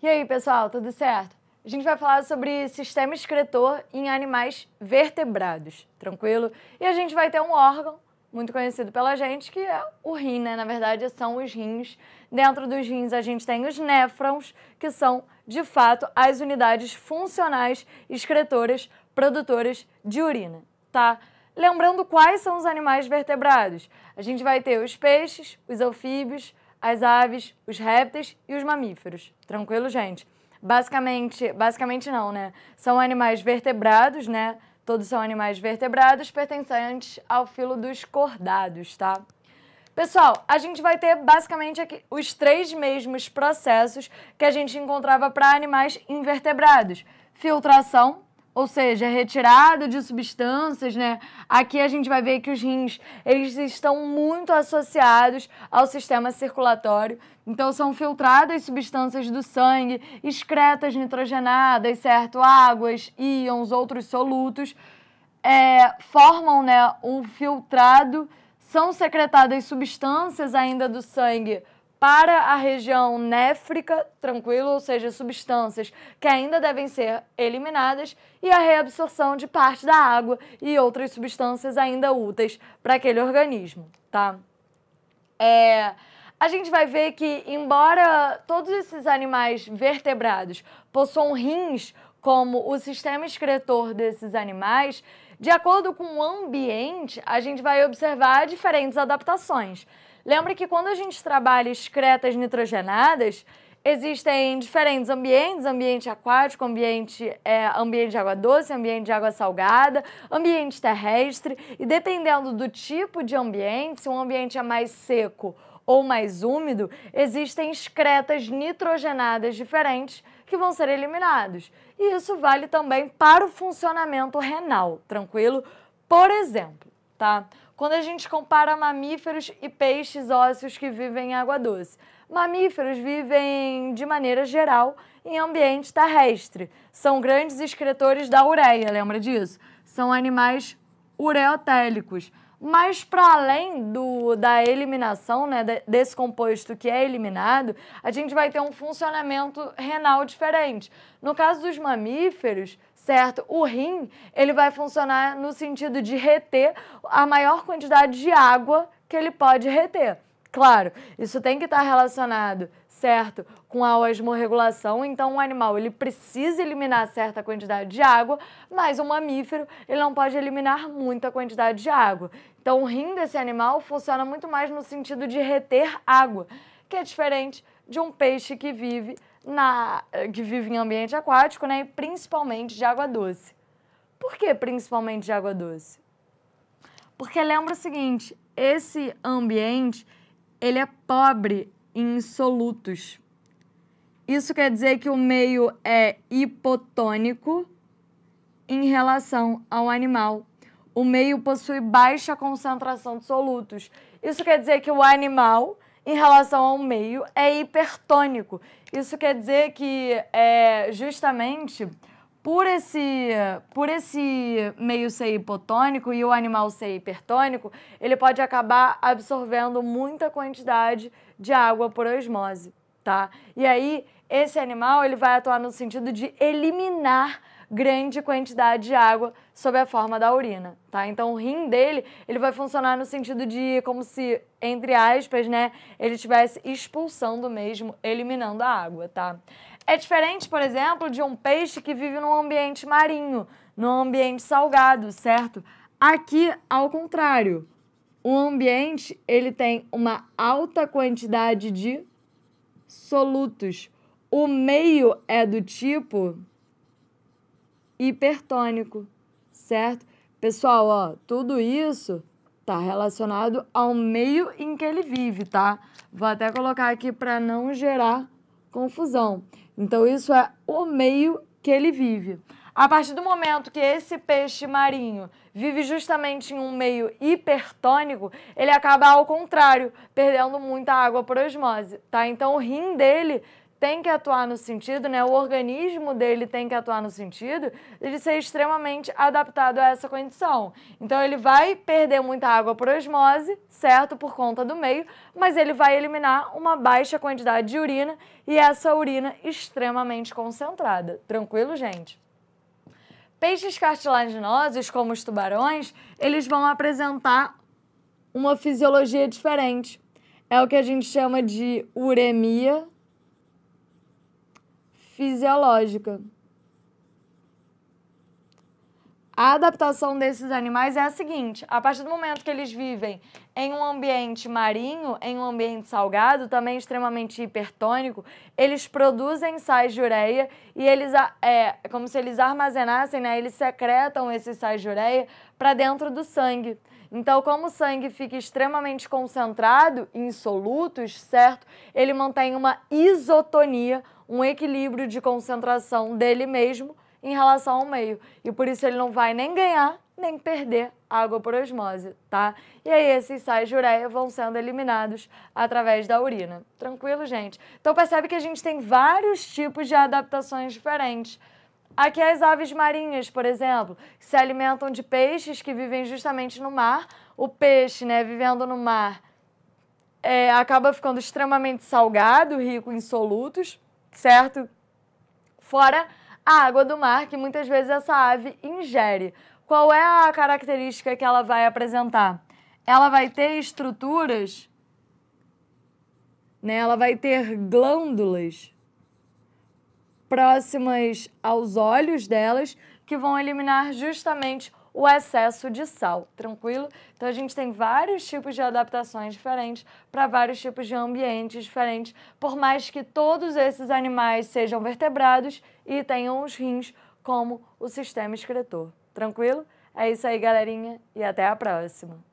E aí, pessoal, tudo certo? A gente vai falar sobre sistema excretor em animais vertebrados, tranquilo? E a gente vai ter um órgão muito conhecido pela gente, que é o rim, né? Na verdade, são os rins. Dentro dos rins, a gente tem os néfrons, que são, de fato, as unidades funcionais excretoras, produtoras de urina, tá? Lembrando quais são os animais vertebrados. A gente vai ter os peixes, os anfíbios, as aves, os répteis e os mamíferos. Tranquilo, gente? Basicamente não, né? São animais vertebrados, né? Todos são animais vertebrados pertencentes ao filo dos cordados, tá? Pessoal, a gente vai ter basicamente aqui os três mesmos processos que a gente encontrava para animais invertebrados. Filtração, ou seja, retirada de substâncias, né? Aqui a gente vai ver que os rins, eles estão muito associados ao sistema circulatório. Então, são filtradas substâncias do sangue, excretas nitrogenadas, certo? Águas, íons, outros solutos, formam, né, um filtrado, são secretadas substâncias ainda do sangue para a região néfrica, tranquilo? Ou seja, substâncias que ainda devem ser eliminadas, e a reabsorção de parte da água e outras substâncias ainda úteis para aquele organismo, tá? A gente vai ver que, embora todos esses animais vertebrados possuam rins como o sistema excretor desses animais, de acordo com o ambiente, a gente vai observar diferentes adaptações. Lembra que quando a gente trabalha excretas nitrogenadas, existem diferentes ambientes: ambiente aquático, ambiente de água doce, ambiente de água salgada, ambiente terrestre, e dependendo do tipo de ambiente, se um ambiente é mais seco ou mais úmido, existem excretas nitrogenadas diferentes que vão ser eliminados. E isso vale também para o funcionamento renal, tranquilo? Por exemplo, tá? Quando a gente compara mamíferos e peixes ósseos que vivem em água doce, mamíferos vivem, de maneira geral, em ambiente terrestre. São grandes excretores da ureia, lembra disso? São animais ureotélicos. Mas, para além da eliminação, né, desse composto que é eliminado, a gente vai ter um funcionamento renal diferente. No caso dos mamíferos, certo? O rim, ele vai funcionar no sentido de reter a maior quantidade de água que ele pode reter. Claro, isso tem que estar relacionado, certo, com a osmorregulação. Então, o animal, ele precisa eliminar certa quantidade de água, mas o mamífero, ele não pode eliminar muita quantidade de água. Então, o rim desse animal funciona muito mais no sentido de reter água, que é diferente de um peixe que vive em ambiente aquático, né, e principalmente de água doce. Por que principalmente de água doce? Porque lembra o seguinte, esse ambiente, ele é pobre em solutos. Isso quer dizer que o meio é hipotônico em relação ao animal. O meio possui baixa concentração de solutos. Isso quer dizer que o animal, em relação ao meio, é hipertônico. Isso quer dizer que, justamente, por esse meio ser hipotônico e o animal ser hipertônico, ele pode acabar absorvendo muita quantidade de água por osmose, tá? E aí, esse animal, ele vai atuar no sentido de eliminar grande quantidade de água sob a forma da urina, tá? Então, o rim dele, ele vai funcionar no sentido de, como se, entre aspas, né, ele estivesse expulsando mesmo, eliminando a água, tá? É diferente, por exemplo, de um peixe que vive num ambiente marinho, num ambiente salgado, certo? Aqui, ao contrário, o ambiente, ele tem uma alta quantidade de solutos. O meio é do tipo hipertônico, certo? Pessoal, ó, tudo isso tá relacionado ao meio em que ele vive, tá? Vou até colocar aqui para não gerar confusão. Então, isso é o meio que ele vive. A partir do momento que esse peixe marinho vive justamente em um meio hipertônico, ele acaba, ao contrário, perdendo muita água por osmose, tá? Então, o rim dele tem que atuar no sentido, né, o organismo dele tem que atuar no sentido de ser extremamente adaptado a essa condição. Então, ele vai perder muita água por osmose, certo, por conta do meio, mas ele vai eliminar uma baixa quantidade de urina e essa urina extremamente concentrada. Tranquilo, gente? Peixes cartilaginosos, como os tubarões, eles vão apresentar uma fisiologia diferente. É o que a gente chama de uremia fisiológica. A adaptação desses animais é a seguinte: a partir do momento que eles vivem em um ambiente marinho, em um ambiente salgado, também extremamente hipertônico, eles produzem sais de ureia e eles, como se eles armazenassem, né, eles secretam esses sais de ureia para dentro do sangue. Então, como o sangue fica extremamente concentrado em solutos, certo? Ele mantém uma isotonia, um equilíbrio de concentração dele mesmo em relação ao meio. E por isso ele não vai nem ganhar, nem perder água por osmose, tá? E aí esses sais de ureia vão sendo eliminados através da urina. Tranquilo, gente? Então percebe que a gente tem vários tipos de adaptações diferentes. Aqui as aves marinhas, por exemplo, se alimentam de peixes que vivem justamente no mar. O peixe, né, vivendo no mar, acaba ficando extremamente salgado, rico em solutos, certo? Fora a água do mar, que muitas vezes essa ave ingere. Qual é a característica que ela vai apresentar? Ela vai ter estruturas, né? Ela vai ter glândulas próximas aos olhos delas, que vão eliminar justamente o excesso de sal, tranquilo? Então a gente tem vários tipos de adaptações diferentes para vários tipos de ambientes diferentes, por mais que todos esses animais sejam vertebrados e tenham os rins como o sistema excretor, tranquilo? É isso aí, galerinha, e até a próxima!